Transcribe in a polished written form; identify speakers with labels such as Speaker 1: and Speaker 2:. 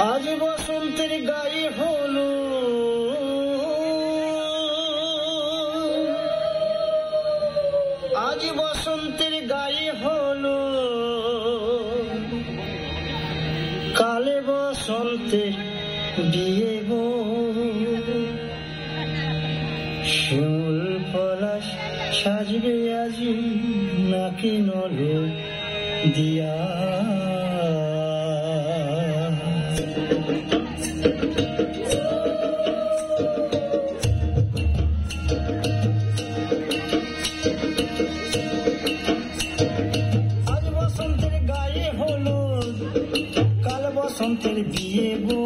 Speaker 1: आज बसंतेर गाয়ে হলো आज बसंतेर गाয়ে হলো কালে বসন্তের বিয়ে গো শিমুল পলাশ সাজবে আজি নাকি নলো দিয়া आज बसंतेर गाয়ে হলো কাল বসন্তের বিয়ে গো